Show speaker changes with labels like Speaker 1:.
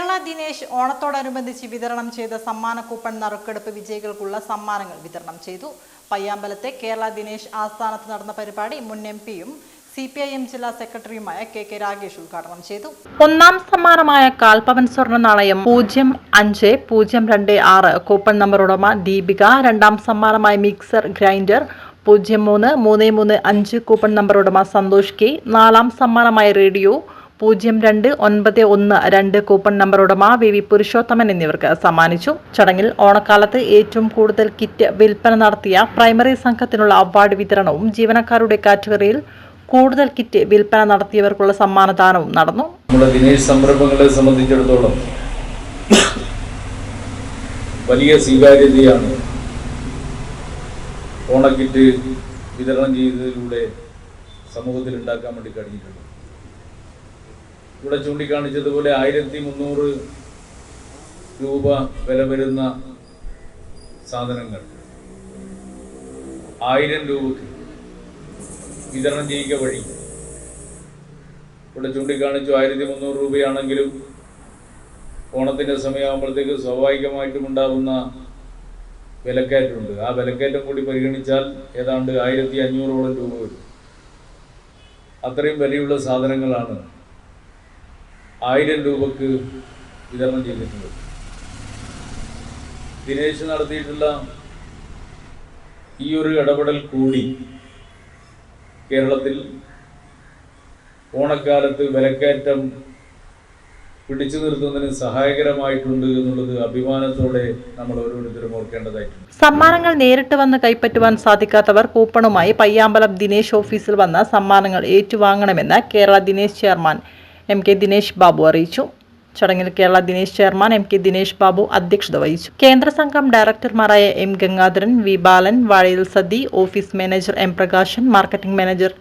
Speaker 1: കേരള ദിനേശ് ഓണത്തോടനുബന്ധിച്ച് വിതരണം ചെയ്ത സമ്മാന കൂപ്പൺ നറുക്കെടുപ്പ് വിജയികൾക്കുള്ള സമ്മാനങ്ങൾ വിതരണം ചെയ്തു. പയ്യാമ്പലത്തെ കേരള ദിനേശ് ആസ്ഥാനത്ത് നടന്ന പരിപാടി മുൻ എംപിയും CPIM ജില്ലാ സെക്രട്ടറിയുമായ KK രാഗേഷ് ഉദ്ഘാടനം ചെയ്തു. ഒന്നാം സമ്മാനമായ കാൽപവൻ സ്വർണ്ണ നാണയം 050226 കൂപ്പൺ നമ്പർ ഉടമ ദീപിക, രണ്ടാം സമ്മാനമായ മിക്സർ ഗ്രൈൻഡർ 03335 കൂപ്പൺ നമ്പർ ഉടമ സന്തോഷ് K, നാലാം സമ്മാനമായ റേഡിയോ 029112 കൂപ്പൺ നമ്പർ ഉടമ VV പുരുഷോത്തമൻ എന്നിവർക്ക് സമ്മാനിച്ചു. ചടങ്ങിൽ ഓണക്കാലത്ത് ഏറ്റവും കൂടുതൽ കിറ്റ് വിൽപ്പന നടത്തിയ പ്രൈമറി സംഘത്തിനുള്ള അവാർഡ് വിതരണവും ജീവനക്കാരുടെ കാറ്റഗറിയിൽ കൂടുതൽ കിറ്റ് വിൽപ്പന നടത്തിയവർക്കുള്ള സമ്മാനദാനവും നടന്നു.
Speaker 2: നമ്മുടെ ദിനേശ് സംരംഭങ്ങളെ സംബന്ധിച്ചിടത്തോളം വലിയ സ്വീകാര്യതയാണ് ഓണക്കിറ്റ് വിതരണം ചെയ്തതിലൂടെ സമൂഹത്തിൽ ഉണ്ടാക്കാൻ വേണ്ടി കഴിഞ്ഞിട്ടുള്ളത്. ഇവിടെ ചൂണ്ടിക്കാണിച്ചതുപോലെ 1300 രൂപ വില വരുന്ന സാധനങ്ങൾ 1000 രൂപയ്ക്ക് വിതരണം ചെയ്യുക വഴി ഇവിടെ ചൂണ്ടിക്കാണിച്ചു 1300 രൂപയാണെങ്കിലും ഓണത്തിൻ്റെ സമയമാകുമ്പോഴത്തേക്ക് സ്വാഭാവികമായിട്ടും ഉണ്ടാകുന്ന വിലക്കയറ്റമുണ്ട്. ആ വിലക്കയറ്റം കൂടി പരിഗണിച്ചാൽ ഏതാണ്ട് 1500ഓളം രൂപ വരും. അത്രയും വിലയുള്ള സാധനങ്ങളാണ് 1000 രൂപക്ക് വിതരണം ചെയ്തിട്ടുള്ളത്. ദിനേശ് നടത്തിയിട്ടുള്ള ഈ ഒരു ഇടപെടൽ കൂടി കേരളത്തിൽ ഓണക്കാലത്ത് വിലക്കയറ്റം പിടിച്ചു നിർത്തുന്നതിന് സഹായകരമായിട്ടുണ്ട് എന്നുള്ളത് അഭിമാനത്തോടെ നമ്മൾ ഓരോരുത്തരും ഓർക്കേണ്ടതായിട്ടുണ്ട്.
Speaker 1: സമ്മാനങ്ങൾ നേരിട്ട് വന്ന് കൈപ്പറ്റുവാൻ സാധിക്കാത്തവർ കൂപ്പണുമായി പയ്യാമ്പലം ദിനേശ് ഓഫീസിൽ വന്ന് സമ്മാനങ്ങൾ ഏറ്റുവാങ്ങണമെന്ന് കേരള ദിനേശ് ചെയർമാൻ MK ദിനേശ് ബാബു അറിയിച്ചു. ചടങ്ങിൽ കേരള ദിനേശ് ചെയർമാൻ MK ദിനേശ് ബാബു അധ്യക്ഷത വഹിച്ചു. കേന്ദ്ര സംഘം ഡയറക്ടർമാരായ M Gangadharan, V Balan, Vazhayil Sathi, office manager M Prakashan, marketing manager